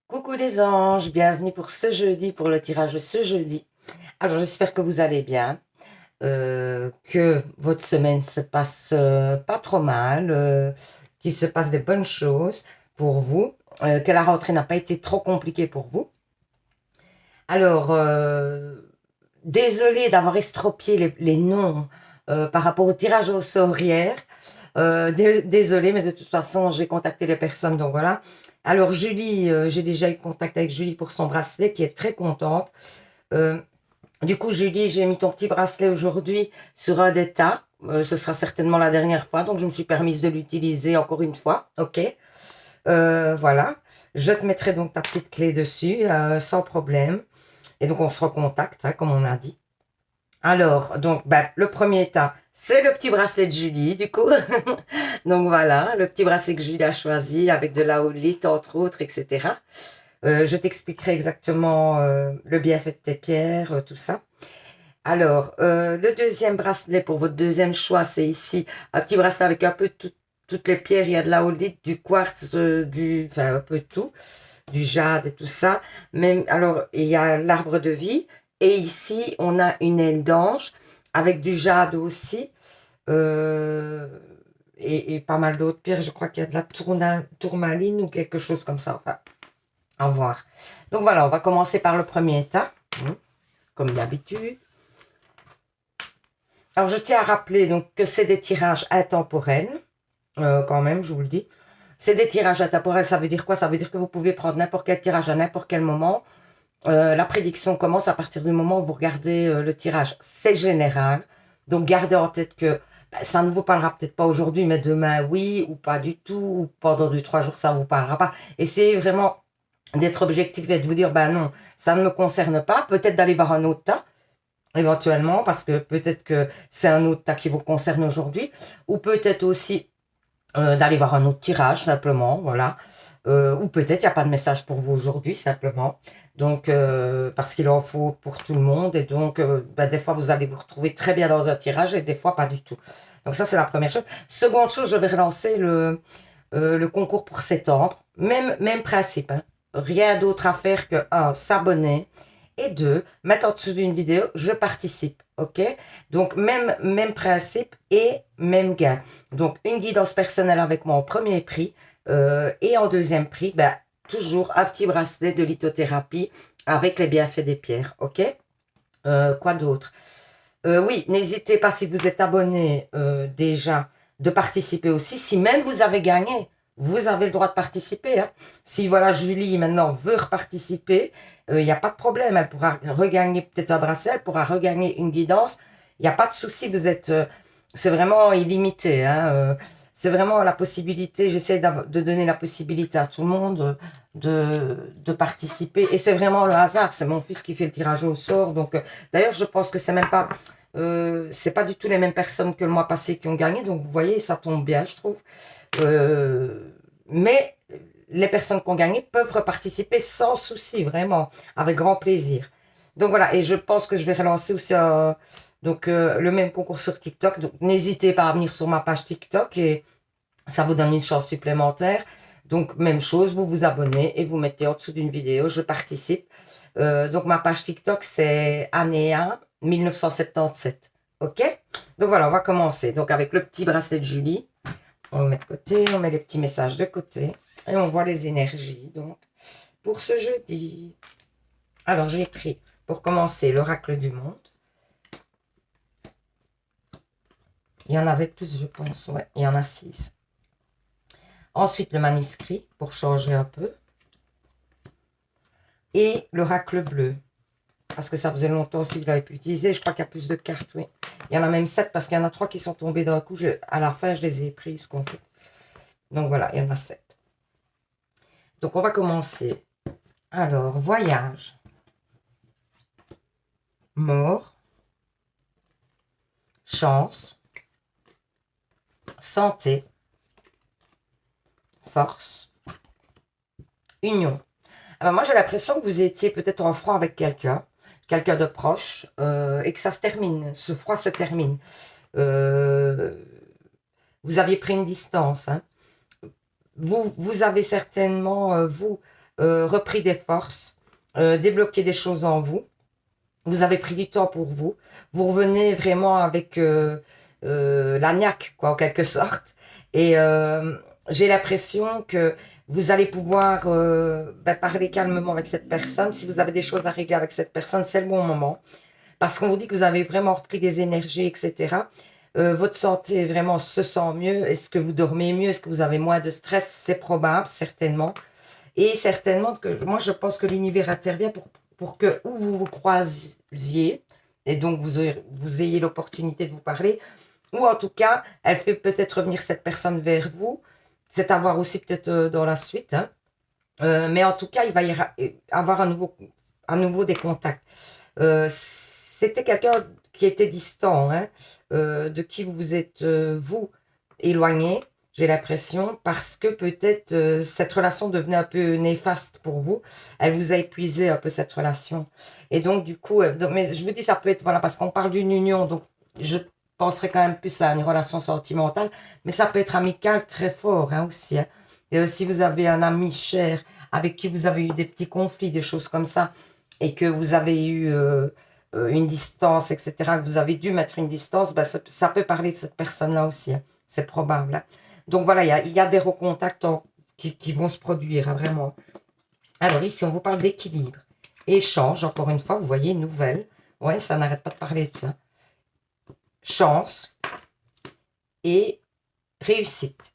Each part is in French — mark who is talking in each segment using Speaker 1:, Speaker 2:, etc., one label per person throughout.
Speaker 1: Coucou les anges, bienvenue pour ce jeudi, pour le tirage de ce jeudi. Alors j'espère que vous allez bien, que votre semaine se passe pas trop mal, qu'il se passe des bonnes choses pour vous, que la rentrée n'a pas été trop compliquée pour vous. Alors, désolée d'avoir estropié les noms par rapport au tirage au sort hier. Désolée, mais de toute façon, j'ai contacté les personnes, donc voilà. Alors, Julie, j'ai déjà eu contact avec Julie pour son bracelet, qui est très contente. Euh, du coup, Julie, j'ai mis ton petit bracelet aujourd'hui sur un des tas. Ce sera certainement la dernière fois, donc je me suis permise de l'utiliser encore une fois. Ok. Voilà. Je te mettrai donc ta petite clé dessus, sans problème. Et donc, on se recontacte, hein, comme on a dit. Alors, donc, le premier état, c'est le petit bracelet de Julie, du coup. Donc voilà, le petit bracelet que Julie a choisi avec de la houlite, entre autres, etc. Je t'expliquerai exactement le bienfait de tes pierres, tout ça. Alors, le deuxième bracelet pour votre deuxième choix, c'est ici un petit bracelet avec un peu toutes les pierres. Il y a de la houlite, du quartz, enfin un peu de tout, du jade et tout ça. Même, alors, il y a l'arbre de vie. Et ici, on a une aile d'ange avec du jade aussi. euh, et pas mal d'autres pierres. Je crois qu'il y a de la tourmaline ou quelque chose comme ça. Enfin, à voir. Donc voilà, on va commencer par le premier état, comme d'habitude. Alors, je tiens à rappeler donc, que c'est des tirages intemporels, quand même, je vous le dis. C'est des tirages intemporels, ça veut dire quoi? Ça veut dire que vous pouvez prendre n'importe quel tirage à n'importe quel moment. La prédiction commence à partir du moment où vous regardez le tirage. C'est général. Donc, gardez en tête que ça ne vous parlera peut-être pas aujourd'hui, mais demain, oui, ou pas du tout, ou pendant 2, 3 jours, ça ne vous parlera pas. Essayez vraiment d'être objectif et de vous dire, ben non, ça ne me concerne pas. Peut-être d'aller voir un autre tas, éventuellement, parce que peut-être que c'est un autre tas qui vous concerne aujourd'hui, ou peut-être aussi d'aller voir un autre tirage, simplement, voilà. Ou peut-être il n'y a pas de message pour vous aujourd'hui, simplement. Donc, parce qu'il en faut pour tout le monde. Et donc, des fois, vous allez vous retrouver très bien dans un tirage et des fois, pas du tout. Donc, ça, c'est la première chose. Seconde chose, je vais relancer le concours pour septembre. Même principe, hein. Rien d'autre à faire que, un, s'abonner. Et deux, mettre en dessous d'une vidéo, je participe. OK? Donc, même principe et même gain. Donc, une guidance personnelle avec moi en premier prix. Et en deuxième prix, toujours un petit bracelet de lithothérapie avec les bienfaits des pierres. OK? Quoi d'autre? Oui, n'hésitez pas, si vous êtes abonné déjà, de participer aussi. Si même vous avez gagné, vous avez le droit de participer, hein. Si voilà, Julie maintenant veut reparticiper, il n'y a pas de problème. Elle pourra regagner peut-être un bracelet, elle pourra regagner une guidance. Il n'y a pas de souci, vous êtes, c'est vraiment illimité, hein. C'est vraiment la possibilité, j'essaie de donner la possibilité à tout le monde de participer. Et c'est vraiment le hasard, c'est mon fils qui fait le tirage au sort. Donc, d'ailleurs, je pense que c'est même pas c'est pas du tout les mêmes personnes que le mois passé qui ont gagné, donc vous voyez, ça tombe bien, je trouve. Mais les personnes qui ont gagné peuvent reparticiper sans souci, vraiment, avec grand plaisir. Donc voilà, et je pense que je vais relancer aussi le même concours sur TikTok. Donc n'hésitez pas à venir sur ma page TikTok et ça vous donne une chance supplémentaire. Donc même chose, vous vous abonnez et vous mettez en dessous d'une vidéo, je participe. Donc ma page TikTok c'est Anéa 1977. Ok? Donc voilà, on va commencer. Donc avec le petit bracelet de Julie, on le met de côté, on met les petits messages de côté et on voit les énergies. Donc pour ce jeudi. Alors j'ai pris pour commencer l'oracle du monde. Il y en avait plus, je pense. Ouais, il y en a 6. Ensuite le manuscrit pour changer un peu. Et l'oracle bleu. Parce que ça faisait longtemps aussi que je l'avais pu utiliser. Je crois qu'il y a plus de cartes, oui. Il y en a même 7 parce qu'il y en a 3 qui sont tombés d'un coup. À la fin, je les ai prises, qu'on fait. Donc voilà, il y en a 7. Donc on va commencer. Alors, voyage. Mort. Chance. Santé. Force. Union. Alors moi, j'ai l'impression que vous étiez peut-être en froid avec quelqu'un de proche, et que ça se termine, ce froid se termine. Vous aviez pris une distance, hein. Vous avez certainement, vous, repris des forces, débloqué des choses en vous. Vous avez pris du temps pour vous. Vous revenez vraiment avec la niaque, quoi, en quelque sorte. Et j'ai l'impression que vous allez pouvoir parler calmement avec cette personne. Si vous avez des choses à régler avec cette personne, c'est le bon moment. Parce qu'on vous dit que vous avez vraiment repris des énergies, etc. Votre santé vraiment se sent mieux. Est-ce que vous dormez mieux? Est-ce que vous avez moins de stress? C'est probable, certainement. Et certainement que moi, je pense que l'univers intervient pour que où vous vous croisiez, et donc vous ayez l'opportunité de vous parler, ou en tout cas, elle fait peut-être revenir cette personne vers vous. C'est à voir aussi peut-être dans la suite. Hein. Mais en tout cas, il va y avoir à nouveau des contacts. C'était quelqu'un qui était distant, hein, de qui vous êtes, vous, éloigné, j'ai l'impression, parce que peut-être cette relation devenait un peu néfaste pour vous. Elle vous a épuisé un peu cette relation. Et donc, du coup, mais je vous dis, ça peut être, voilà, parce qu'on parle d'une union, donc je penserais quand même plus à une relation sentimentale, mais ça peut être amical très fort hein, aussi. Hein. Et si vous avez un ami cher avec qui vous avez eu des petits conflits, des choses comme ça, et que vous avez eu une distance, etc., que vous avez dû mettre une distance, ben, ça peut parler de cette personne-là aussi. Hein. C'est probable. Hein. Donc voilà, il y a des recontacts qui vont se produire, hein, vraiment. Alors ici, on vous parle d'équilibre. Échange, encore une fois, vous voyez, nouvelle. Ouais, ça n'arrête pas de parler de ça. Chance et réussite.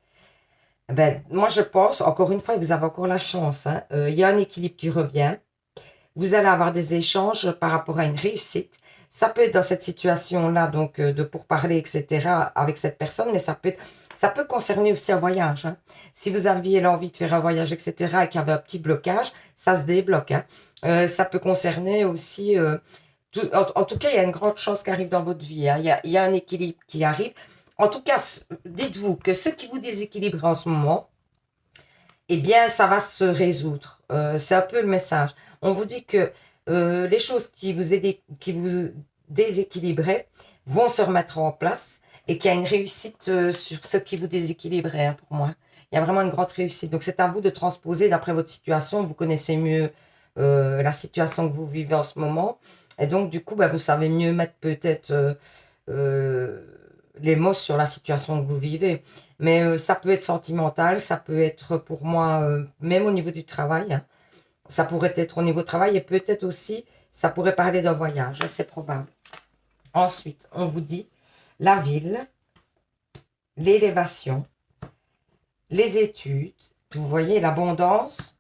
Speaker 1: Ben, moi, je pense, encore une fois, vous avez encore la chance. Hein, il y a un équilibre qui revient. Vous allez avoir des échanges par rapport à une réussite. Ça peut être dans cette situation-là, donc de pourparler, etc., avec cette personne, mais ça peut concerner aussi un voyage. Hein. Si vous aviez l'envie de faire un voyage, etc., et qu'il y avait un petit blocage, ça se débloque. Hein. Ça peut concerner aussi... en tout cas, il y a une grande chance qui arrive dans votre vie. Hein. Il y a un équilibre qui arrive. En tout cas, dites-vous que ce qui vous déséquilibre en ce moment, eh bien, ça va se résoudre. C'est un peu le message. On vous dit que les choses qui vous déséquilibraient vont se remettre en place et qu'il y a une réussite sur ce qui vous déséquilibrait, hein, pour moi. Il y a vraiment une grande réussite. Donc, c'est à vous de transposer d'après votre situation. Vous connaissez mieux la situation que vous vivez en ce moment. Et donc, du coup, vous savez mieux mettre peut-être les mots sur la situation que vous vivez. Mais ça peut être sentimental, ça peut être pour moi, même au niveau du travail. Hein. Ça pourrait être au niveau du travail et peut-être aussi, ça pourrait parler d'un voyage, hein, c'est probable. Ensuite, on vous dit la ville, l'élévation, les études, vous voyez l'abondance,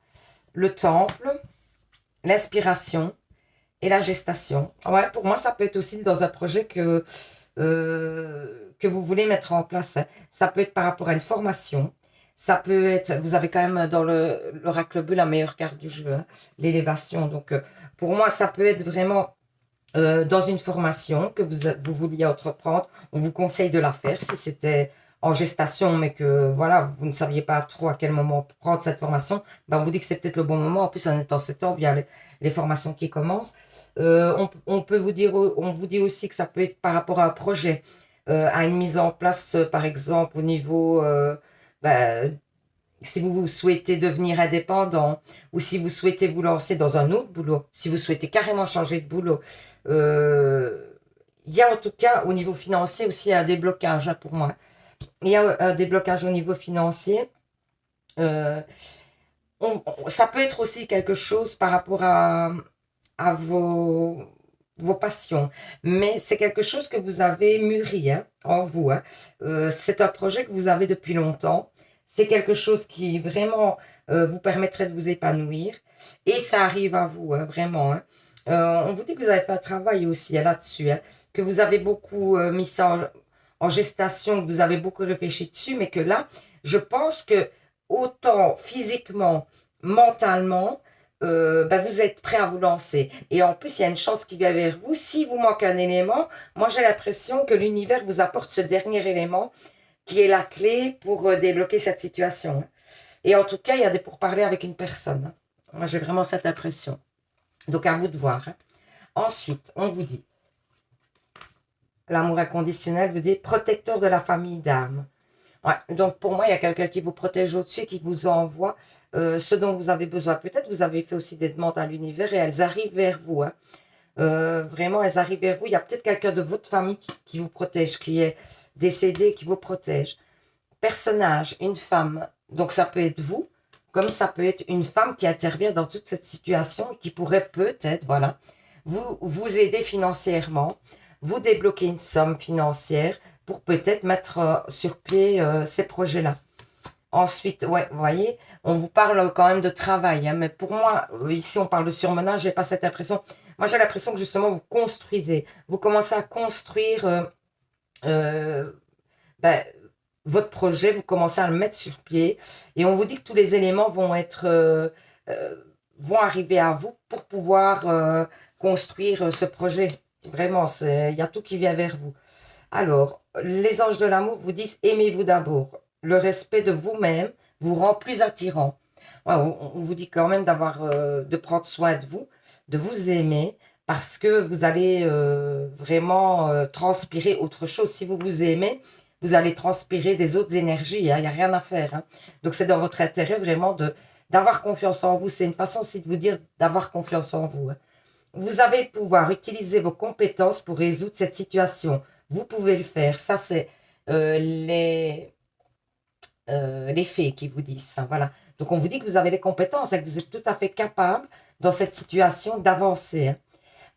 Speaker 1: le temple, l'inspiration et la gestation. Ouais, pour moi, ça peut être aussi dans un projet que vous voulez mettre en place. Hein. Ça peut être par rapport à une formation. Ça peut être, vous avez quand même dans l'oracle bleu la meilleure carte du jeu, hein, l'élévation. Donc, pour moi, ça peut être vraiment dans une formation que vous vouliez entreprendre. On vous conseille de la faire si c'était en gestation, mais que voilà, vous ne saviez pas trop à quel moment prendre cette formation. On vous dit que c'est peut-être le bon moment. En plus, en étant septembre, il y a les formations qui commencent. On vous dit aussi que ça peut être par rapport à un projet, à une mise en place, par exemple, au niveau, si vous souhaitez devenir indépendant ou si vous souhaitez vous lancer dans un autre boulot, si vous souhaitez carrément changer de boulot. Il y a en tout cas au niveau financier aussi un déblocage hein, pour moi. Il y a un déblocage au niveau financier. Ça peut être aussi quelque chose par rapport à vos passions. Mais c'est quelque chose que vous avez mûri hein, en vous. Hein. C'est un projet que vous avez depuis longtemps. C'est quelque chose qui vraiment vous permettrait de vous épanouir. Et ça arrive à vous, hein, vraiment. Hein. On vous dit que vous avez fait un travail aussi hein, là-dessus. Hein, que vous avez beaucoup mis ça en gestation, que vous avez beaucoup réfléchi dessus. Mais que là, je pense que autant physiquement, mentalement, vous êtes prêt à vous lancer. Et en plus, il y a une chance qui vient vers vous. Si vous manquez un élément, moi j'ai l'impression que l'univers vous apporte ce dernier élément qui est la clé pour débloquer cette situation. Et en tout cas, il y a des pourparlers avec une personne. Moi j'ai vraiment cette impression. Donc à vous de voir. Hein. Ensuite, on vous dit, l'amour inconditionnel vous dit protecteur de la famille d'âme. Ouais, donc pour moi, il y a quelqu'un qui vous protège au-dessus et qui vous envoie ce dont vous avez besoin. Peut-être vous avez fait aussi des demandes à l'univers et elles arrivent vers vous, hein. Vraiment, elles arrivent vers vous. Il y a peut-être quelqu'un de votre famille qui vous protège, qui est décédé, qui vous protège. Personnage, une femme. Donc ça peut être vous, comme ça peut être une femme qui intervient dans toute cette situation et qui pourrait peut-être, voilà, vous aider financièrement, vous débloquer une somme financière pour peut-être mettre sur pied ces projets-là. Ensuite, ouais, vous voyez, on vous parle quand même de travail, hein, mais pour moi, ici on parle de surmenage, j'ai pas cette impression. Moi j'ai l'impression que justement vous construisez, vous commencez à construire euh, ben, votre projet, vous commencez à le mettre sur pied et on vous dit que tous les éléments vont être euh, vont arriver à vous pour pouvoir construire ce projet. Vraiment, il y a tout qui vient vers vous. Alors, les anges de l'amour vous disent aimez-vous d'abord. Le respect de vous-même vous rend plus attirant. Ouais, on vous dit quand même de prendre soin de vous aimer, parce que vous allez vraiment transpirer autre chose. Si vous vous aimez, vous allez transpirer des autres énergies, hein, il n'y a rien à faire, hein. Donc, c'est dans votre intérêt vraiment d'avoir confiance en vous. C'est une façon aussi de vous dire d'avoir confiance en vous, hein. Vous avez le pouvoir, utiliser vos compétences pour résoudre cette situation. Vous pouvez le faire. Ça, c'est euh, les, les faits qui vous disent ça. Voilà. Donc, on vous dit que vous avez les compétences et que vous êtes tout à fait capable dans cette situation d'avancer, hein.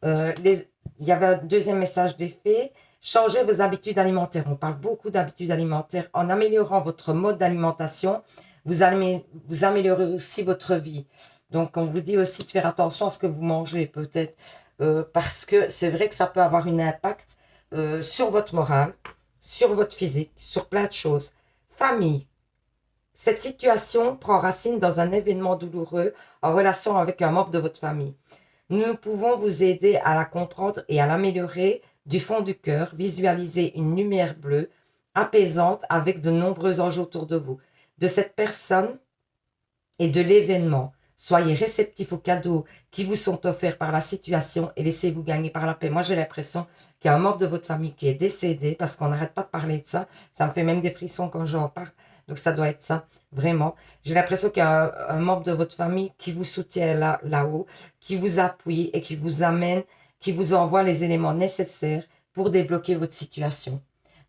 Speaker 1: Il y avait un deuxième message des faits. Changez vos habitudes alimentaires. On parle beaucoup d'habitudes alimentaires. En améliorant votre mode d'alimentation, vous améliorez aussi votre vie. Donc, on vous dit aussi de faire attention à ce que vous mangez, peut-être, parce que c'est vrai que ça peut avoir un impact sur votre morale, sur votre physique, sur plein de choses. Famille. Cette situation prend racine dans un événement douloureux en relation avec un membre de votre famille. Nous pouvons vous aider à la comprendre et à l'améliorer du fond du cœur. Visualisez une lumière bleue apaisante avec de nombreux anges autour de vous, de cette personne et de l'événement. Soyez réceptifs aux cadeaux qui vous sont offerts par la situation et laissez-vous gagner par la paix. Moi, j'ai l'impression qu'il y a un membre de votre famille qui est décédé, parce qu'on n'arrête pas de parler de ça. Ça me fait même des frissons quand j'en parle. Donc, ça doit être ça, vraiment. J'ai l'impression qu'il y a un membre de votre famille qui vous soutient là-haut, qui vous appuie et qui vous amène, qui vous envoie les éléments nécessaires pour débloquer votre situation.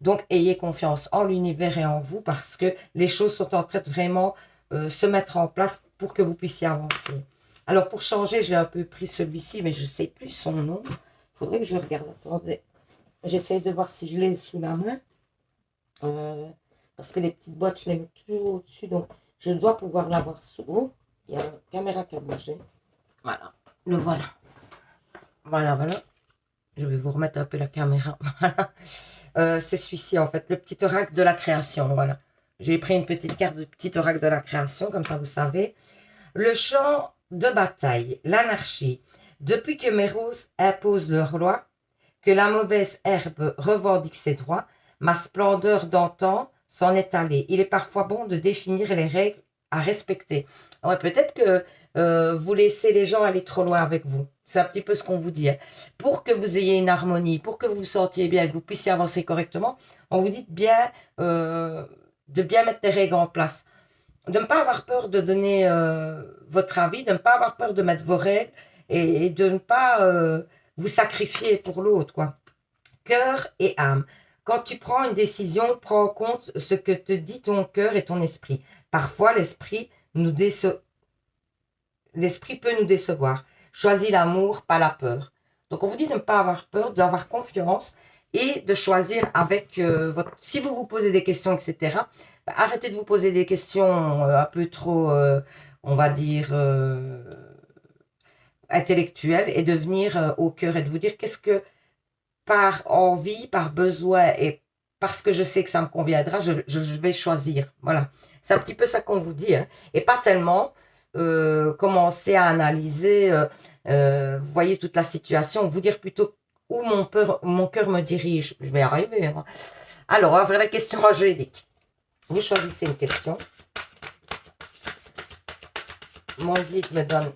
Speaker 1: Donc, ayez confiance en l'univers et en vous, parce que les choses sont en train de vraiment se mettre en place pour que vous puissiez avancer. Alors, pour changer, j'ai un peu pris celui-ci, mais je ne sais plus son nom. Il faudrait que je regarde. Attendez. J'essaie de voir si je l'ai sous la main. Parce que les petites boîtes, je les mets toujours au-dessus. Donc, je dois pouvoir l'avoir sous. Oh, il y a la caméra qui a bougé. Voilà. Le voilà. Voilà, voilà. Je vais vous remettre un peu la caméra. C'est celui-ci, en fait. Le petit oracle de la création. Voilà. J'ai pris une petite carte de petit oracle de la création, comme ça vous savez. Le champ de bataille, l'anarchie. Depuis que mes roses imposent leur loi, que la mauvaise herbe revendique ses droits, ma splendeur d'antan s'en est allée. Il est parfois bon de définir les règles à respecter. Ouais, peut-être que vous laissez les gens aller trop loin avec vous. C'est un petit peu ce qu'on vous dit, hein. Pour que vous ayez une harmonie, pour que vous vous sentiez bien, que vous puissiez avancer correctement, on vous dit de bien mettre les règles en place. De ne pas avoir peur de donner votre avis, de ne pas avoir peur de mettre vos règles et de ne pas vous sacrifier pour l'autre, quoi. Cœur et âme. Quand tu prends une décision, prends en compte ce que te dit ton cœur et ton esprit. Parfois, l'esprit peut nous décevoir. Choisis l'amour, pas la peur. Donc, on vous dit de ne pas avoir peur, d'avoir confiance et de choisir avec votre... Si vous vous posez des questions, etc., arrêtez de vous poser des questions un peu trop, on va dire, intellectuelles, et de venir au cœur et de vous dire qu'est-ce que, par envie, par besoin et parce que je sais que ça me conviendra, je vais choisir. Voilà. C'est un petit peu ça qu'on vous dit, hein. Et pas tellement commencer à analyser, vous voyez, toute la situation, vous dire plutôt où mon cœur me dirige. Je vais y arriver, hein. Alors, on va faire la question angélique. Vous choisissez une question. Mon guide me donne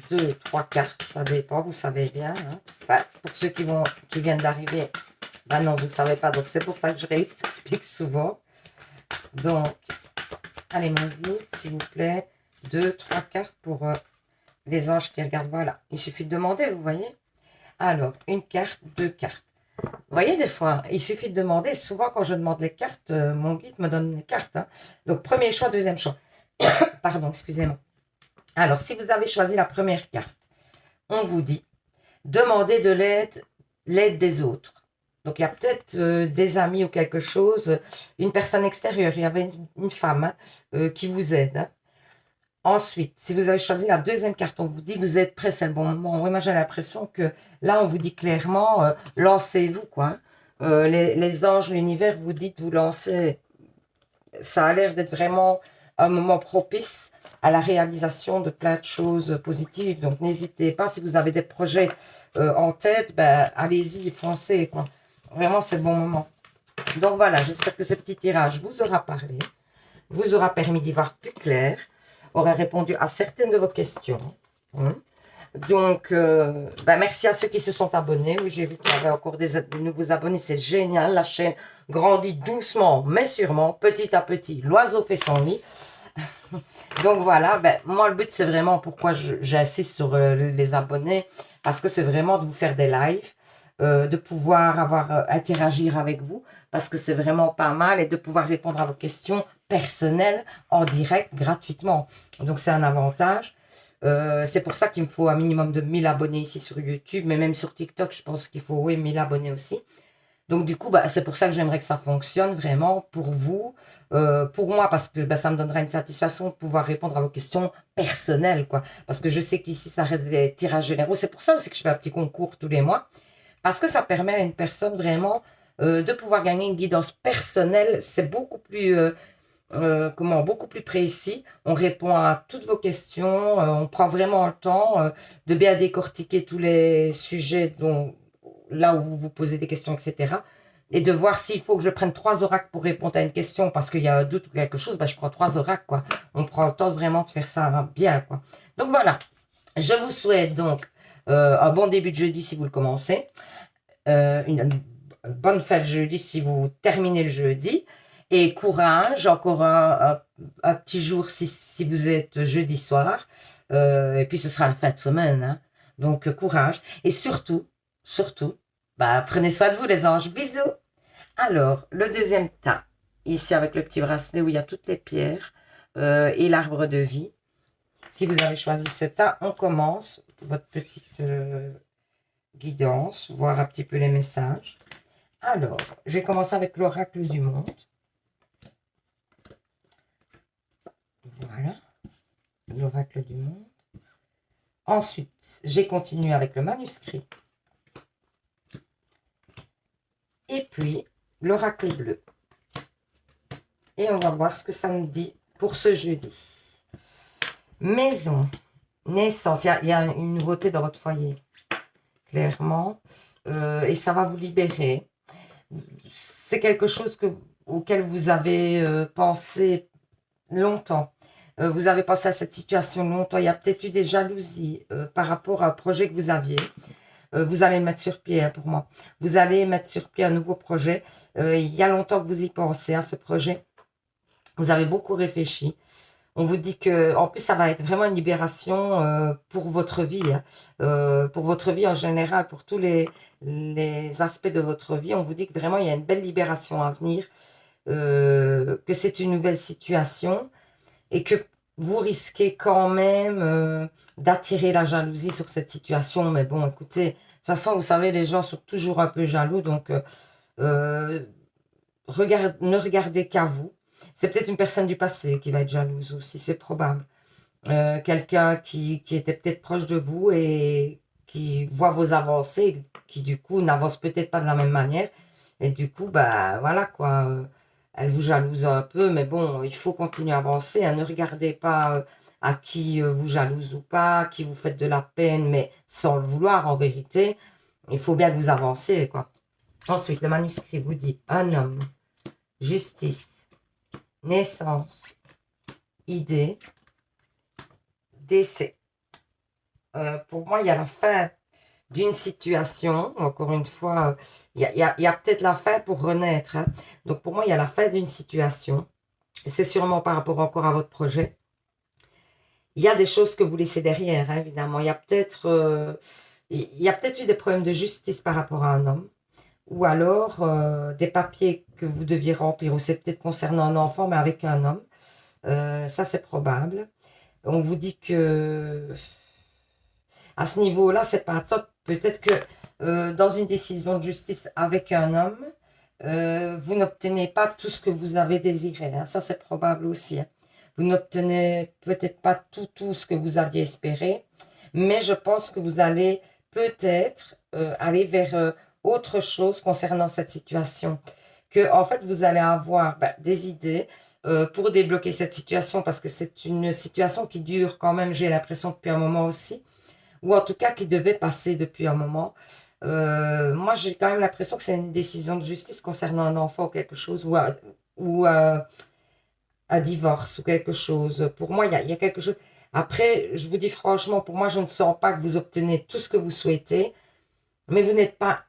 Speaker 1: 2, 3 cartes, ça dépend, vous savez bien, hein. Enfin, pour ceux qui viennent d'arriver, ben non, vous ne savez pas, donc c'est pour ça que je réexplique souvent. Donc, allez, mon guide, s'il vous plaît. 2, 3 cartes pour les anges qui regardent. Voilà, il suffit de demander, vous voyez. Alors, une carte, 2 cartes. Vous voyez, des fois, il suffit de demander. Souvent, quand je demande les cartes, mon guide me donne les cartes. Hein. Donc, premier choix, deuxième choix. Pardon, excusez-moi. Alors, si vous avez choisi la première carte, on vous dit, demandez de l'aide des autres. Donc, il y a peut-être des amis ou quelque chose, une personne extérieure. Il y avait une femme qui vous aide. Hein. Ensuite, si vous avez choisi la deuxième carte, on vous dit, vous êtes prêt, c'est le bon moment. Oui, moi, j'ai l'impression que là, on vous dit clairement, lancez-vous, quoi. Les anges, l'univers vous dit de vous lancer. Ça a l'air d'être vraiment un moment propice à la réalisation de plein de choses positives. Donc, n'hésitez pas. Si vous avez des projets en tête, ben, allez-y, foncez, quoi. Vraiment, c'est le bon moment. Donc, voilà, j'espère que ce petit tirage vous aura parlé, vous aura permis d'y voir plus clair, aura répondu à certaines de vos questions. Donc, ben, merci à ceux qui se sont abonnés. Oui, j'ai vu qu'il y avait encore des nouveaux abonnés. C'est génial. La chaîne grandit doucement, mais sûrement, petit à petit. L'oiseau fait son nid. Donc, voilà. Ben, moi, le but, c'est vraiment pourquoi j'insiste sur les abonnés. Parce que c'est vraiment de vous faire des lives, de pouvoir interagir avec vous. Parce que c'est vraiment pas mal. Et de pouvoir répondre à vos questions personnelles en direct, gratuitement. Donc, c'est un avantage. C'est pour ça qu'il me faut un minimum de 1000 abonnés ici sur YouTube, mais même sur TikTok, je pense qu'il faut 1000 abonnés aussi. Donc du coup, bah, c'est pour ça que j'aimerais que ça fonctionne vraiment pour vous, pour moi, parce que bah, ça me donnera une satisfaction de pouvoir répondre à vos questions personnelles, quoi. Parce que je sais qu'ici, ça reste des tirages généraux. C'est pour ça aussi que je fais un petit concours tous les mois, parce que ça permet à une personne vraiment de pouvoir gagner une guidance personnelle. C'est beaucoup plus... beaucoup plus précis. On répond à toutes vos questions. On prend vraiment le temps de bien décortiquer tous les sujets là où vous vous posez des questions, etc. Et de voir s'il faut que je prenne 3 oracles pour répondre à une question parce qu'il y a un doute ou quelque chose, ben, je prends 3 oracles, quoi. On prend le temps vraiment de faire ça bien, quoi. Donc voilà. Je vous souhaite donc un bon début de jeudi si vous le commencez. Une bonne fin de jeudi si vous terminez le jeudi. Et courage, encore un petit jour si vous êtes jeudi soir. Et puis ce sera la fin de semaine. Hein. Donc courage. Et surtout, bah, prenez soin de vous les anges. Bisous. Alors, le deuxième tas, ici avec le petit bracelet où il y a toutes les pierres et l'arbre de vie. Si vous avez choisi ce tas, on commence votre petite guidance, voir un petit peu les messages. Alors, je vais commencer avec l'oracle du monde. Voilà, l'oracle du monde. Ensuite, j'ai continué avec le manuscrit. Et puis, l'oracle bleu. Et on va voir ce que ça nous dit pour ce jeudi. Maison, naissance. Il y a une nouveauté dans votre foyer, clairement. Et ça va vous libérer. C'est quelque chose auquel vous avez pensé longtemps. Vous avez pensé à cette situation longtemps. Il y a peut-être eu des jalousies par rapport à un projet que vous aviez. Vous allez le mettre sur pied, hein, pour moi. Vous allez mettre sur pied un nouveau projet. Il y a longtemps que vous y pensez à ce projet. Vous avez beaucoup réfléchi. On vous dit que, en plus, ça va être vraiment une libération pour votre vie. Hein. Pour votre vie en général, pour tous les aspects de votre vie. On vous dit que vraiment, il y a une belle libération à venir. Que c'est une nouvelle situation. Et que vous risquez quand même d'attirer la jalousie sur cette situation. Mais bon, écoutez, de toute façon, vous savez, les gens sont toujours un peu jaloux. Donc, ne regardez qu'à vous. C'est peut-être une personne du passé qui va être jalouse aussi, c'est probable. Quelqu'un qui était peut-être proche de vous et qui voit vos avancées, qui du coup n'avance peut-être pas de la même manière. Et du coup, bah voilà quoi, elle vous jalouse un peu, mais bon, il faut continuer à avancer. Hein. Ne regardez pas à qui vous jalouse ou pas, à qui vous faites de la peine, mais sans le vouloir en vérité. Il faut bien que vous avancez, quoi. Ensuite, le manuscrit vous dit un homme, justice, naissance, idée, décès. Pour moi, il y a la fin d'une situation. Encore une fois, il y a peut-être la fin pour renaître. Hein. Donc, pour moi, il y a la fin d'une situation. c'est sûrement par rapport encore à votre projet. Il y a des choses que vous laissez derrière, hein, évidemment. Il y a peut-être eu des problèmes de justice par rapport à un homme, ou alors des papiers que vous deviez remplir, ou c'est peut-être concernant un enfant, mais avec un homme. Ça, c'est probable. On vous dit que à ce niveau-là, c'est pas top. Peut-être que dans une décision de justice avec un homme, vous n'obtenez pas tout ce que vous avez désiré, hein. Ça, c'est probable aussi, hein. Vous n'obtenez peut-être pas tout ce que vous aviez espéré, mais je pense que vous allez peut-être aller vers autre chose concernant cette situation. Que, en fait, vous allez avoir des idées pour débloquer cette situation, parce que c'est une situation qui dure quand même, j'ai l'impression, depuis un moment aussi, ou en tout cas qui devait passer depuis un moment. Moi, j'ai quand même l'impression que c'est une décision de justice concernant un enfant ou quelque chose, ou un divorce ou quelque chose. Pour moi, il y a quelque chose. Après, je vous dis franchement, pour moi, je ne sens pas que vous obtenez tout ce que vous souhaitez, mais vous n'êtes pas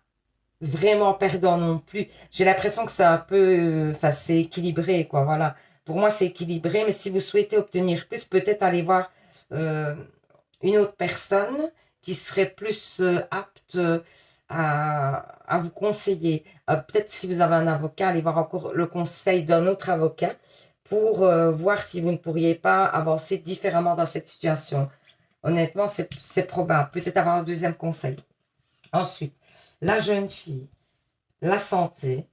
Speaker 1: vraiment perdant non plus. J'ai l'impression que c'est un peu, enfin, c'est équilibré, quoi, voilà. Pour moi, c'est équilibré, mais si vous souhaitez obtenir plus, peut-être aller voir euh, une autre personne qui serait plus apte à vous conseiller. Peut-être si vous avez un avocat, aller voir encore le conseil d'un autre avocat pour voir si vous ne pourriez pas avancer différemment dans cette situation. Honnêtement, c'est probable. Peut-être avoir un deuxième conseil. Ensuite, la jeune fille, la santé,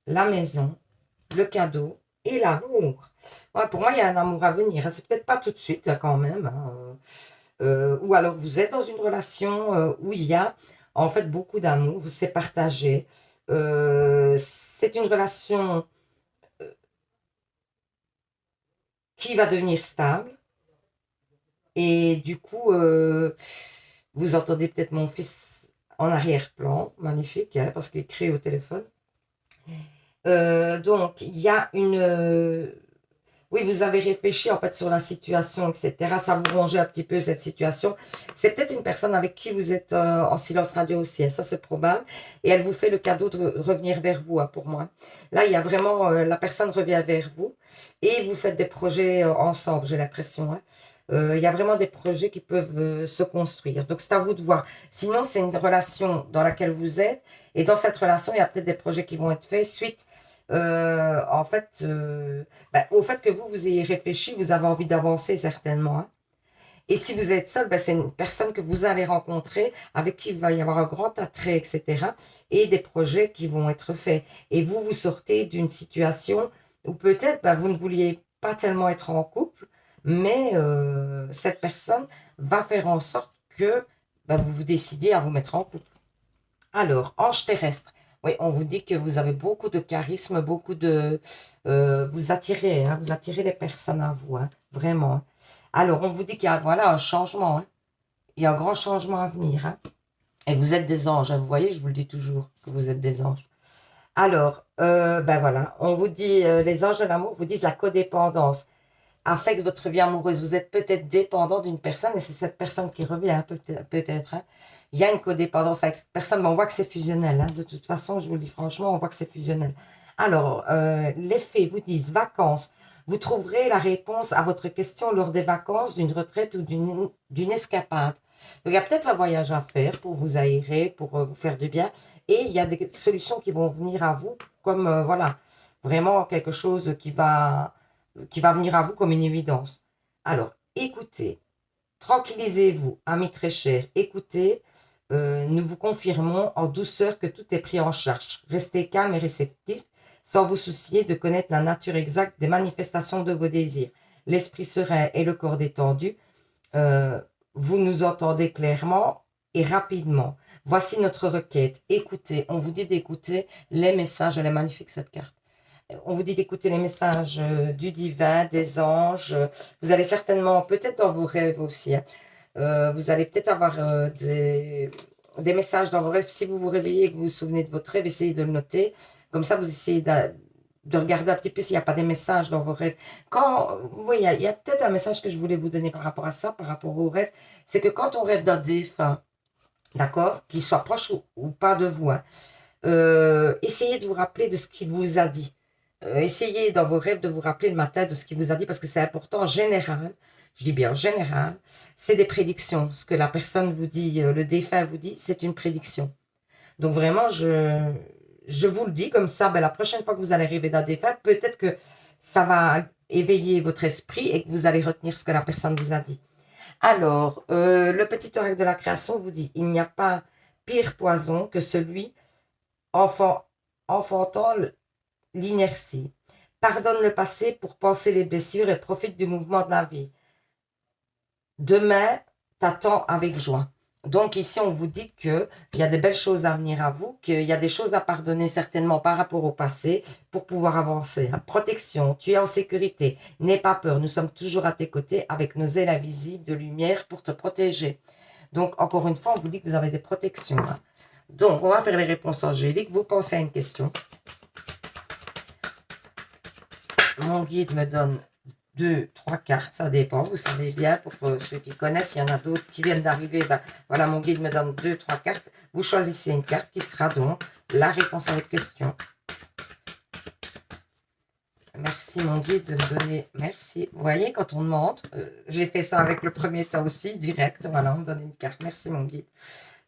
Speaker 1: la maison, le cadeau et l'amour. Ouais, pour moi, il y a un amour à venir, hein. C'est peut-être pas tout de suite, hein, quand même, hein. Ou alors vous êtes dans une relation où il y a en fait beaucoup d'amour, c'est partagé. C'est une relation qui va devenir stable. Et du coup, vous entendez peut-être mon fils en arrière-plan, magnifique, hein, parce qu'il crie au téléphone. Donc, il y a une... oui, vous avez réfléchi en fait sur la situation, etc. Ça vous rongeait un petit peu cette situation. C'est peut-être une personne avec qui vous êtes en silence radio aussi, hein, ça c'est probable. Et elle vous fait le cadeau de revenir vers vous, hein, pour moi. Là, il y a vraiment, la personne revient vers vous et vous faites des projets ensemble, j'ai l'impression, hein. Il y a vraiment des projets qui peuvent se construire. Donc, c'est à vous de voir. Sinon, c'est une relation dans laquelle vous êtes. Et dans cette relation, il y a peut-être des projets qui vont être faits suite, en fait, au fait que vous ayez réfléchi, vous avez envie d'avancer certainement, hein. Et si vous êtes seul, c'est une personne que vous allez rencontrer, avec qui il va y avoir un grand attrait, etc. Et des projets qui vont être faits. Et vous, vous sortez d'une situation où peut-être vous ne vouliez pas tellement être en couple, mais cette personne va faire en sorte que vous vous décidiez à vous mettre en couple. Alors, ange terrestre. Oui, on vous dit que vous avez beaucoup de charisme, beaucoup de... vous attirez, hein, vous attirez les personnes à vous, hein, vraiment, hein. Alors, on vous dit qu'il y a voilà, un changement, hein. Il y a un grand changement à venir, hein. Et vous êtes des anges, hein, vous voyez, je vous le dis toujours, que vous êtes des anges. Alors, voilà, on vous dit, les anges de l'amour vous disent la codépendance affecte votre vie amoureuse. Vous êtes peut-être dépendant d'une personne et c'est cette personne qui revient, hein, peut-être, hein. Il y a une codépendance avec cette personne, mais on voit que c'est fusionnel, hein. De toute façon, je vous le dis franchement, on voit que c'est fusionnel. Alors, les faits vous disent vacances. Vous trouverez la réponse à votre question lors des vacances, d'une retraite ou d'une escapade. Donc, il y a peut-être un voyage à faire pour vous aérer, pour vous faire du bien. Et il y a des solutions qui vont venir à vous comme, voilà, vraiment quelque chose qui va venir à vous comme une évidence. Alors, écoutez, tranquillisez-vous, amis très chers, écoutez, nous vous confirmons en douceur que tout est pris en charge. Restez calme et réceptif, sans vous soucier de connaître la nature exacte des manifestations de vos désirs. L'esprit serein et le corps détendu, vous nous entendez clairement et rapidement. Voici notre requête. Écoutez, on vous dit d'écouter les messages. Elle est magnifique cette carte. On vous dit d'écouter les messages du divin, des anges. Vous allez certainement, peut-être dans vos rêves aussi, hein, vous allez peut-être avoir des messages dans vos rêves. Si vous vous réveillez et que vous vous souvenez de votre rêve, essayez de le noter. Comme ça, vous essayez de regarder un petit peu s'il n'y a pas des messages dans vos rêves. Oui, il y a peut-être un message que je voulais vous donner par rapport à ça, par rapport aux rêves. C'est que quand on rêve d'un défunt, d'accord, qu'il soit proche ou pas de vous, hein, essayez de vous rappeler de ce qu'il vous a dit. essayez dans vos rêves de vous rappeler le matin de ce qu'il vous a dit, parce que c'est important en général, je dis bien en général, c'est des prédictions. Ce que la personne vous dit, le défunt vous dit, c'est une prédiction. Donc vraiment, je vous le dis comme ça, ben, la prochaine fois que vous allez rêver d'un défunt, peut-être que ça va éveiller votre esprit et que vous allez retenir ce que la personne vous a dit. Alors, le petit oracle de la création vous dit, il n'y a pas pire poison que celui enfantant l'inertie. Pardonne le passé pour penser les blessures et profite du mouvement de la vie. Demain, t'attends avec joie. Donc ici, on vous dit qu'il y a des belles choses à venir à vous, qu'il y a des choses à pardonner certainement par rapport au passé pour pouvoir avancer. Protection, tu es en sécurité, n'aie pas peur, nous sommes toujours à tes côtés avec nos ailes invisibles de lumière pour te protéger. Donc encore une fois, on vous dit que vous avez des protections. Donc on va faire les réponses angéliques. Vous pensez à une question. Mon guide me donne 2, 3 cartes, ça dépend, vous savez bien, pour ceux qui connaissent, il y en a d'autres qui viennent d'arriver, ben, voilà, mon guide me donne 2, 3 cartes, vous choisissez une carte qui sera donc la réponse à votre question. Merci mon guide de me donner, merci, vous voyez, quand on demande, j'ai fait ça avec le premier temps aussi, direct, voilà, on me donne une carte, merci mon guide.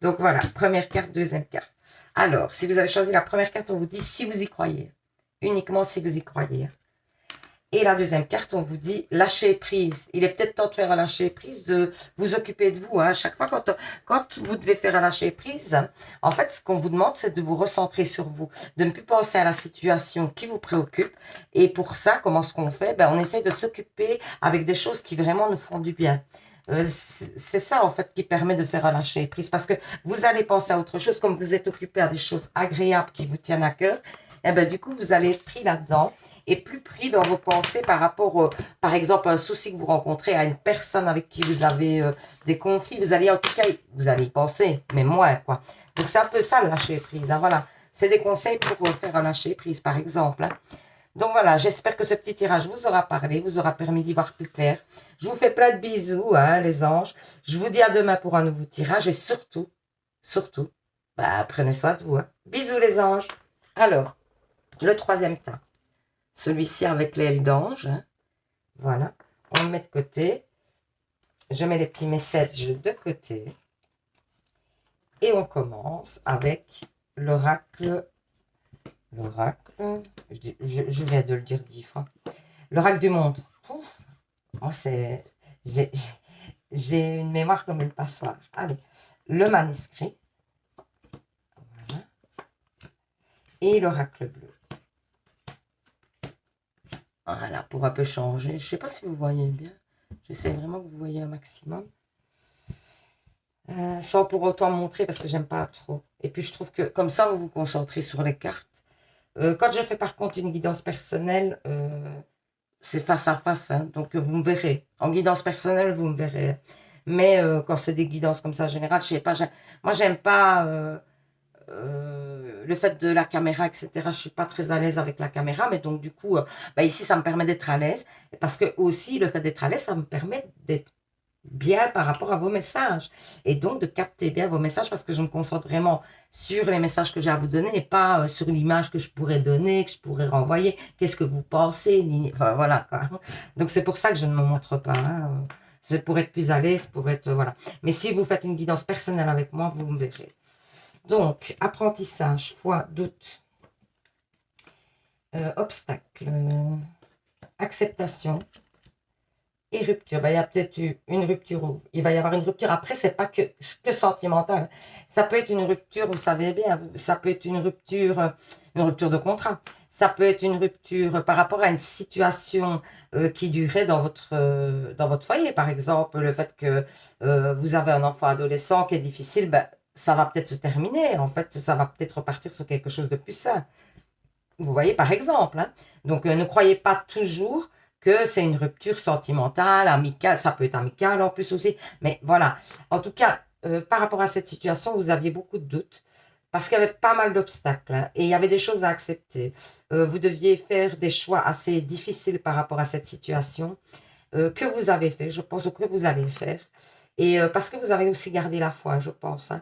Speaker 1: Donc voilà, première carte, deuxième carte. Alors, si vous avez choisi la première carte, on vous dit si vous y croyez, uniquement si vous y croyez. Et la deuxième carte, on vous dit lâcher prise. Il est peut-être temps de faire un lâcher prise, de vous occuper de vous. À chaque fois, quand vous devez faire un lâcher prise, en fait, ce qu'on vous demande, c'est de vous recentrer sur vous, de ne plus penser à la situation qui vous préoccupe. Et pour ça, comment est-ce qu'on fait? Ben, on essaie de s'occuper avec des choses qui vraiment nous font du bien. C'est ça, en fait, qui permet de faire un lâcher prise. Parce que vous allez penser à autre chose, comme vous êtes occupé à des choses agréables qui vous tiennent à cœur. Et ben, du coup, vous allez être pris là-dedans et plus pris dans vos pensées par rapport, par exemple, à un souci que vous rencontrez, à une personne avec qui vous avez des conflits. Vous allez, en tout cas, vous allez y penser, mais moins, quoi. Donc, c'est un peu ça, le lâcher prise. Hein, voilà. C'est des conseils pour faire un lâcher prise, par exemple. Hein. Donc, voilà, j'espère que ce petit tirage vous aura parlé, vous aura permis d'y voir plus clair. Je vous fais plein de bisous, hein, les anges. Je vous dis à demain pour un nouveau tirage et surtout, bah, prenez soin de vous. Hein. Bisous, les anges. Alors, le troisième temps. Celui-ci avec l'aile d'ange. Hein. Voilà. On le met de côté. Je mets les petits messages de côté. Et on commence avec l'oracle. L'oracle. Je viens de le dire 10 fois. L'oracle du monde. Oh, j'ai une mémoire comme une passoire. Allez. Le manuscrit. Voilà. Et l'oracle bleu. Voilà, pour un peu changer. Je ne sais pas si vous voyez bien. J'essaie vraiment que vous voyez un maximum. Sans pour autant montrer parce que j'aime pas trop. Et puis je trouve que comme ça, vous vous concentrez sur les cartes. Quand je fais par contre une guidance personnelle, c'est face à face. Hein, donc vous me verrez. En guidance personnelle, vous me verrez. Mais quand c'est des guidances comme ça, en général, je sais pas. Moi, j'aime pas... le fait de la caméra, etc. Je ne suis pas très à l'aise avec la caméra, mais donc du coup, bah, ici, ça me permet d'être à l'aise. Parce que aussi, le fait d'être à l'aise, ça me permet d'être bien par rapport à vos messages. Et donc, de capter bien vos messages parce que je me concentre vraiment sur les messages que j'ai à vous donner et pas sur l'image que je pourrais donner, que je pourrais renvoyer. Qu'est-ce que vous pensez? Enfin, voilà, quoi. Donc, c'est pour ça que je ne me montre pas. Hein. C'est pour être plus à l'aise, pour être... Voilà. Mais si vous faites une guidance personnelle avec moi, vous me verrez. Donc, apprentissage, foi, doute, obstacle, acceptation et rupture. Ben, il y a peut-être une rupture. Il va y avoir une rupture. Après, c'est pas que sentimental. Ça peut être une rupture, vous savez bien, ça peut être une rupture de contrat. Ça peut être une rupture par rapport à une situation qui durait dans votre foyer. Par exemple, le fait que vous avez un enfant adolescent qui est difficile, ben, ça va peut-être se terminer. En fait, ça va peut-être repartir sur quelque chose de plus sain. Vous voyez, par exemple. Hein. Donc, ne croyez pas toujours que c'est une rupture sentimentale, amicale. Ça peut être amical en plus aussi. Mais voilà. En tout cas, par rapport à cette situation, vous aviez beaucoup de doutes. Parce qu'il y avait pas mal d'obstacles. Hein, et il y avait des choses à accepter. Vous deviez faire des choix assez difficiles par rapport à cette situation. Que vous avez fait, je pense, ou que vous allez faire. Et parce que vous avez aussi gardé la foi, je pense. Hein.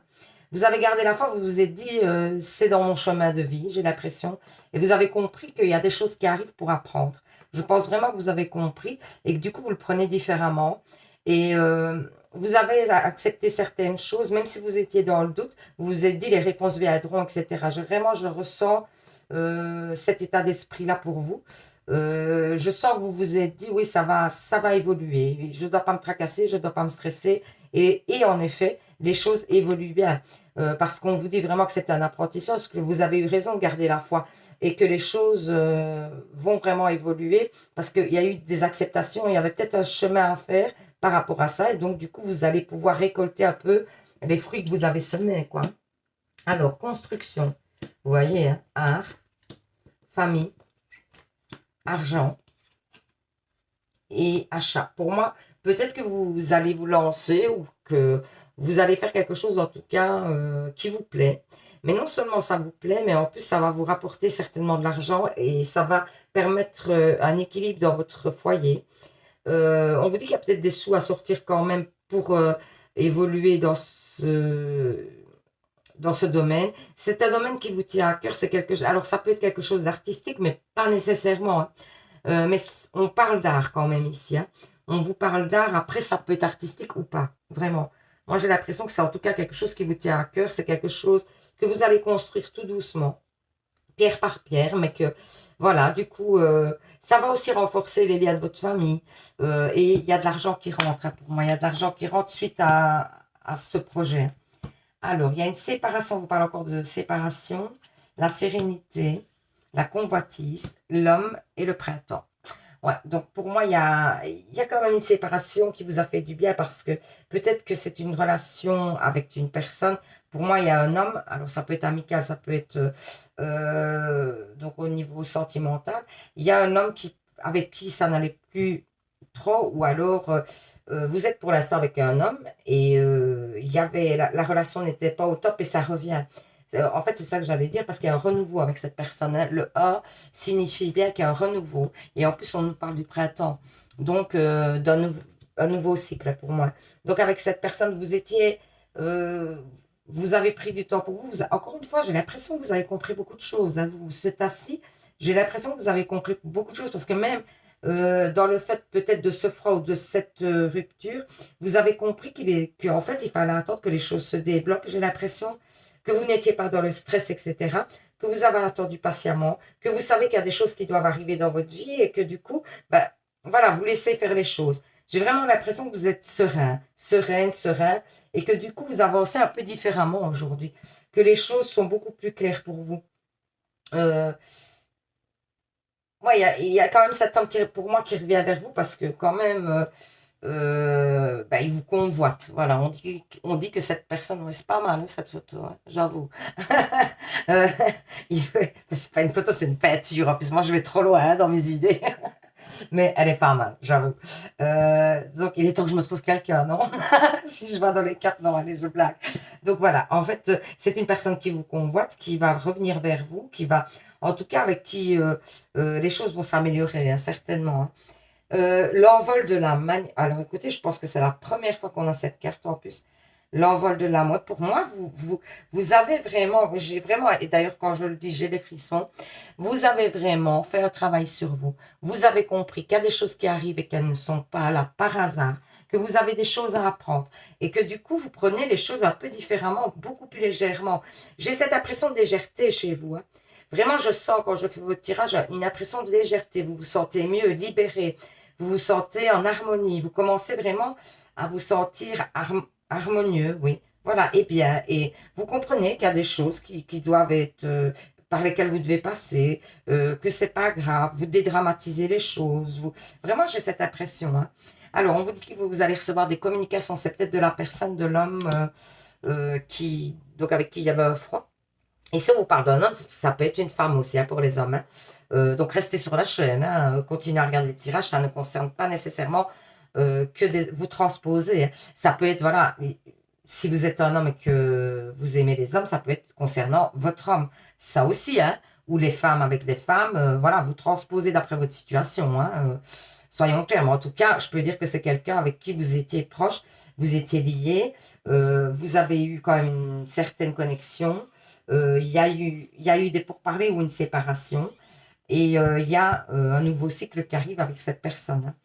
Speaker 1: Vous avez gardé la foi, vous vous êtes dit, c'est dans mon chemin de vie, j'ai l'impression. Et vous avez compris qu'il y a des choses qui arrivent pour apprendre. Je pense vraiment que vous avez compris et que du coup, vous le prenez différemment. Et vous avez accepté certaines choses, même si vous étiez dans le doute, vous vous êtes dit les réponses viendront, etc. Vraiment, je ressens cet état d'esprit-là pour vous. Je sens que vous vous êtes dit, oui, ça va évoluer. Je ne dois pas me tracasser, je ne dois pas me stresser. Et en effet, les choses évoluent bien. Parce qu'on vous dit vraiment que c'est un apprentissage, que vous avez eu raison de garder la foi et que les choses vont vraiment évoluer parce qu'il y a eu des acceptations, il y avait peut-être un chemin à faire par rapport à ça. Et donc, du coup, vous allez pouvoir récolter un peu les fruits que vous avez semés, quoi. Alors, construction. Vous voyez, hein, art, famille, argent et achat. Pour moi, peut-être que vous allez vous lancer ou que vous allez faire quelque chose en tout cas qui vous plaît. Mais non seulement ça vous plaît, mais en plus ça va vous rapporter certainement de l'argent et ça va permettre un équilibre dans votre foyer. On vous dit qu'il y a peut-être des sous à sortir quand même pour évoluer dans ce domaine. C'est un domaine qui vous tient à cœur. C'est quelque chose. Alors ça peut être quelque chose d'artistique, mais pas nécessairement, hein. Mais on parle d'art quand même ici, hein. On vous parle d'art. Après, ça peut être artistique ou pas. Vraiment. Moi, j'ai l'impression que c'est en tout cas quelque chose qui vous tient à cœur. C'est quelque chose que vous allez construire tout doucement, pierre par pierre, mais que voilà, du coup, ça va aussi renforcer les liens de votre famille. Et il y a de l'argent qui rentre, hein, pour moi. Il y a de l'argent qui rentre suite à ce projet. Alors, il y a une séparation, on vous parle encore de séparation, la sérénité, la convoitise, l'homme et le printemps. Ouais, donc pour moi, il y a quand même une séparation qui vous a fait du bien parce que peut-être que c'est une relation avec une personne. Pour moi, il y a un homme, alors ça peut être amical, ça peut être donc au niveau sentimental. Il y a un homme avec qui ça n'allait plus trop, ou alors vous êtes pour l'instant avec un homme et il y avait la relation n'était pas au top et ça revient. En fait, c'est ça que j'allais dire parce qu'il y a un renouveau avec cette personne, hein. Le A signifie bien qu'il y a un renouveau. Et en plus, on nous parle du printemps. Donc, un nouveau cycle pour moi. Donc, avec cette personne, euh, vous avez pris du temps pour vous. Encore une fois, j'ai l'impression que vous avez compris beaucoup de choses, hein. Vous vous êtes assis. J'ai l'impression que vous avez compris beaucoup de choses parce que même dans le fait peut-être de ce froid ou de cette rupture, vous avez compris qu'en fait, il fallait attendre que les choses se débloquent. J'ai l'impression que vous n'étiez pas dans le stress, etc., que vous avez attendu patiemment, que vous savez qu'il y a des choses qui doivent arriver dans votre vie et que du coup, ben, voilà, vous laissez faire les choses. J'ai vraiment l'impression que vous êtes serein, sereine, serein, et que du coup, vous avancez un peu différemment aujourd'hui, que les choses sont beaucoup plus claires pour vous. Euh, ouais, il y a quand même cet homme pour moi qui revient vers vous parce que quand même, bah, il vous convoite. Voilà, on dit que cette personne, ouais, c'est pas mal, hein, cette photo, hein, j'avoue. Euh, c'est pas une photo, c'est une peinture. En plus, moi, je vais trop loin hein, dans mes idées. Mais elle est pas mal, j'avoue. Donc, il est temps que je me trouve quelqu'un, non? Si je vais dans les cartes, non, allez, je blague. Donc, voilà. En fait, c'est une personne qui vous convoite, qui va revenir vers vous, en tout cas, avec qui les choses vont s'améliorer, hein, certainement, hein. L'envol de l'âme. Alors écoutez, je pense que c'est la première fois qu'on a cette carte en plus. L'envol de l'âme. Ouais, pour moi, vous avez vraiment, j'ai vraiment, et d'ailleurs quand je le dis, j'ai les frissons, vous avez vraiment fait un travail sur vous. Vous avez compris qu'il y a des choses qui arrivent et qu'elles ne sont pas là par hasard, que vous avez des choses à apprendre et que du coup, vous prenez les choses un peu différemment, beaucoup plus légèrement. J'ai cette impression de légèreté chez vous, hein. Vraiment, je sens quand je fais votre tirage une impression de légèreté. Vous vous sentez mieux, libéré. Vous vous sentez en harmonie. Vous commencez vraiment à vous sentir harmonieux, oui. Voilà, et bien. Et vous comprenez qu'il y a des choses qui doivent être, par lesquelles vous devez passer, que c'est pas grave. Vous dédramatisez les choses. Vraiment, j'ai cette impression, hein. Alors, on vous dit que vous allez recevoir des communications. C'est peut-être de la personne, de l'homme donc avec qui il y avait un froid. Et si on vous parle d'un homme, ça peut être une femme aussi, hein, pour les hommes, hein. Donc restez sur la chaîne, hein, continuez à regarder les tirages, ça ne concerne pas nécessairement vous transposer, hein. Ça peut être, voilà, si vous êtes un homme et que vous aimez les hommes, ça peut être concernant votre homme. Ça aussi, hein, ou les femmes avec des femmes, voilà, vous transposez d'après votre situation, hein. Soyons clairs, mais en tout cas, je peux dire que c'est quelqu'un avec qui vous étiez proche, vous étiez liés, vous avez eu quand même une certaine connexion, il y a eu des pourparlers ou une séparation, et il y a un nouveau cycle qui arrive avec cette personne. Hein.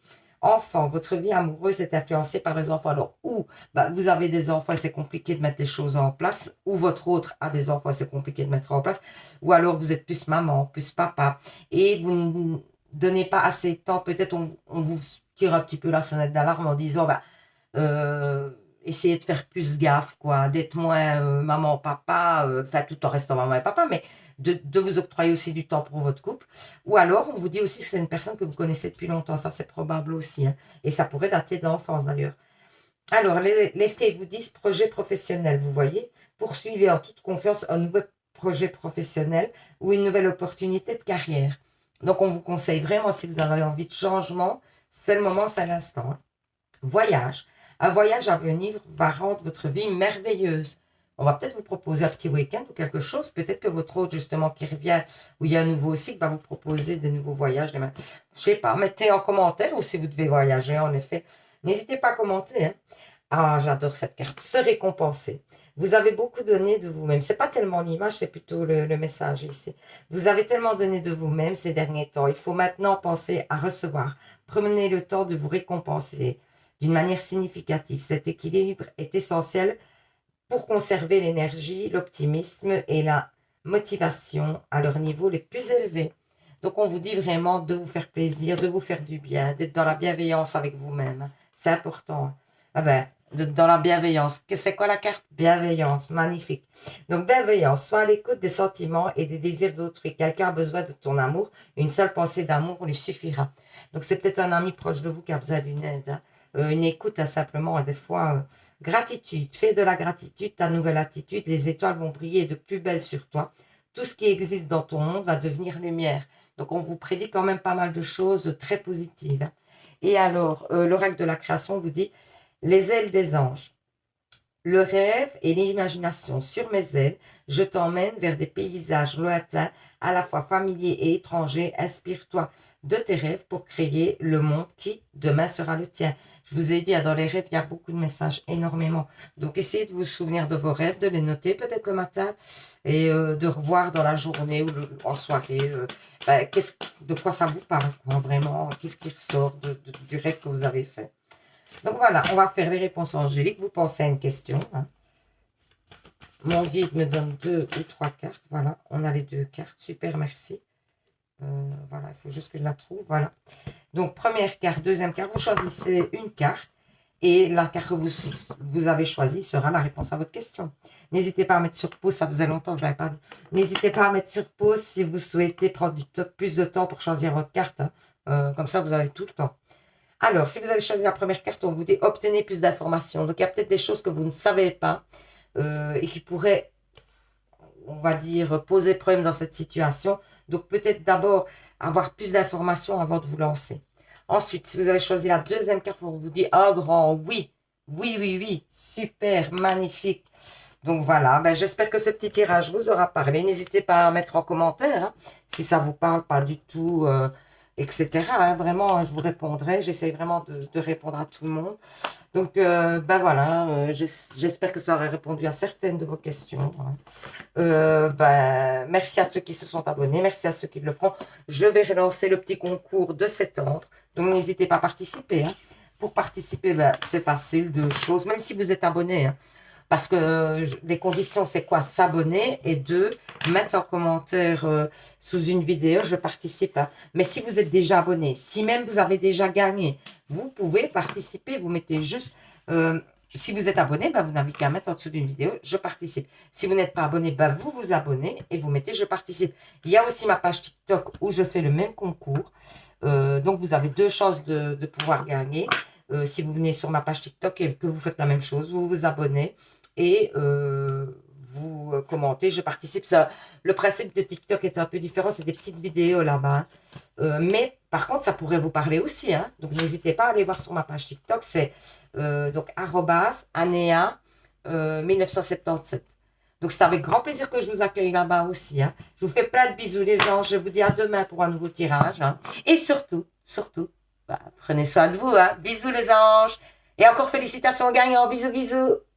Speaker 1: Enfant, votre vie amoureuse est influencée par les enfants. Alors, ou bah, vous avez des enfants et c'est compliqué de mettre les choses en place, ou votre autre a des enfants et c'est compliqué de mettre en place, ou alors vous êtes plus maman, plus papa, et vous ne donnez pas assez de temps. Peut-être on vous tire un petit peu la sonnette d'alarme en disant, bah, euh, essayez de faire plus gaffe, quoi, d'être moins maman, papa, enfin tout en restant maman et papa, mais de vous octroyer aussi du temps pour votre couple. Ou alors, on vous dit aussi que c'est une personne que vous connaissez depuis longtemps, ça c'est probable aussi, hein. Et ça pourrait dater de l'enfance d'ailleurs. Alors, les faits vous disent projet professionnel, vous voyez, poursuivez en toute confiance un nouveau projet professionnel ou une nouvelle opportunité de carrière. Donc, on vous conseille vraiment, si vous avez envie de changement, c'est le moment, c'est l'instant. Hein. Voyage. Un voyage à venir va rendre votre vie merveilleuse. On va peut-être vous proposer un petit week-end ou quelque chose. Peut-être que votre hôte, justement, qui revient, où il y a un nouveau cycle, va vous proposer de nouveaux voyages. Je ne sais pas, mettez en commentaire ou si vous devez voyager, en effet. N'hésitez pas à commenter. Hein. Ah, j'adore cette carte. Se récompenser. Vous avez beaucoup donné de vous-même. C'est pas tellement l'image, c'est plutôt le message ici. Vous avez tellement donné de vous-même ces derniers temps. Il faut maintenant penser à recevoir. Prenez le temps de vous récompenser d'une manière significative. Cet équilibre est essentiel pour conserver l'énergie, l'optimisme et la motivation à leur niveau les plus élevés. Donc, on vous dit vraiment de vous faire plaisir, de vous faire du bien, d'être dans la bienveillance avec vous-même. C'est important. Ah ben, dans la bienveillance. C'est quoi la carte? Bienveillance. Magnifique. Donc, bienveillance. Sois à l'écoute des sentiments et des désirs d'autrui. Quelqu'un a besoin de ton amour. Une seule pensée d'amour lui suffira. Donc, c'est peut-être un ami proche de vous qui a besoin d'une aide. Hein. Une écoute, hein, simplement, des fois, gratitude. Fais de la gratitude ta nouvelle attitude. Les étoiles vont briller de plus belle sur toi. Tout ce qui existe dans ton monde va devenir lumière. Donc, on vous prédit quand même pas mal de choses très positives. Hein. Et alors, l'oracle de la création vous dit les ailes des anges. Le rêve et l'imagination sur mes ailes, je t'emmène vers des paysages lointains, à la fois familiers et étrangers. Inspire-toi de tes rêves pour créer le monde qui, demain, sera le tien. Je vous ai dit, dans les rêves, il y a beaucoup de messages, énormément. Donc, essayez de vous souvenir de vos rêves, de les noter peut-être le matin et de revoir dans la journée ou en soirée de quoi ça vous parle, quoi, vraiment, qu'est-ce qui ressort du rêve que vous avez fait. Donc voilà, on va faire les réponses angéliques. Vous pensez à une question. Hein. Mon guide me donne 2 ou 3 cartes. Voilà, on a les 2 cartes. Super, merci. Voilà, il faut juste que je la trouve. Voilà. Donc, première carte, deuxième carte. Vous choisissez une carte. Et la carte que vous avez choisie sera la réponse à votre question. N'hésitez pas à mettre sur pause. Ça faisait longtemps que je ne l'avais pas dit. N'hésitez pas à mettre sur pause si vous souhaitez prendre plus de temps pour choisir votre carte. Hein. Comme ça, vous avez tout le temps. Alors, si vous avez choisi la première carte, on vous dit obtenez plus d'informations. Donc, il y a peut-être des choses que vous ne savez pas et qui pourraient, on va dire, poser problème dans cette situation. Donc, peut-être d'abord avoir plus d'informations avant de vous lancer. Ensuite, si vous avez choisi la deuxième carte, on vous dit oh grand oui, oui, oui, oui, super, magnifique. Donc voilà, j'espère que ce petit tirage vous aura parlé. N'hésitez pas à mettre en commentaire hein, si ça ne vous parle pas du tout. Etc. Hein, vraiment, je vous répondrai. J'essaie vraiment de répondre à tout le monde. Donc, voilà, j'espère que ça aurait répondu à certaines de vos questions. Hein. Merci à ceux qui se sont abonnés. Merci à ceux qui le feront. Je vais relancer le petit concours de septembre. Donc, n'hésitez pas à participer. Hein. Pour participer, c'est facile, 2 choses. Même si vous êtes abonné. Hein. Parce que les conditions, c'est quoi? S'abonner et 2, mettre en commentaire sous une vidéo, je participe. Hein. Mais si vous êtes déjà abonné, si même vous avez déjà gagné, vous pouvez participer. Vous mettez juste, si vous êtes abonné, vous n'avez qu'à mettre en dessous d'une vidéo, je participe. Si vous n'êtes pas abonné, vous vous abonnez et vous mettez je participe. Il y a aussi ma page TikTok où je fais le même concours. Donc, vous avez 2 chances de pouvoir gagner. Si vous venez sur ma page TikTok et que vous faites la même chose, vous vous abonnez et vous commentez, je participe. Ça, le principe de TikTok est un peu différent, c'est des petites vidéos là-bas. Mais par contre, ça pourrait vous parler aussi. Hein. Donc, n'hésitez pas à aller voir sur ma page TikTok. C'est donc @anea 1977. Donc, c'est avec grand plaisir que je vous accueille là-bas aussi. Hein. Je vous fais plein de bisous les gens. Je vous dis à demain pour un nouveau tirage. Hein. Et surtout, surtout, Bah, prenez soin de vous, hein. Bisous les anges. Et encore félicitations aux gagnants. Bisous, bisous.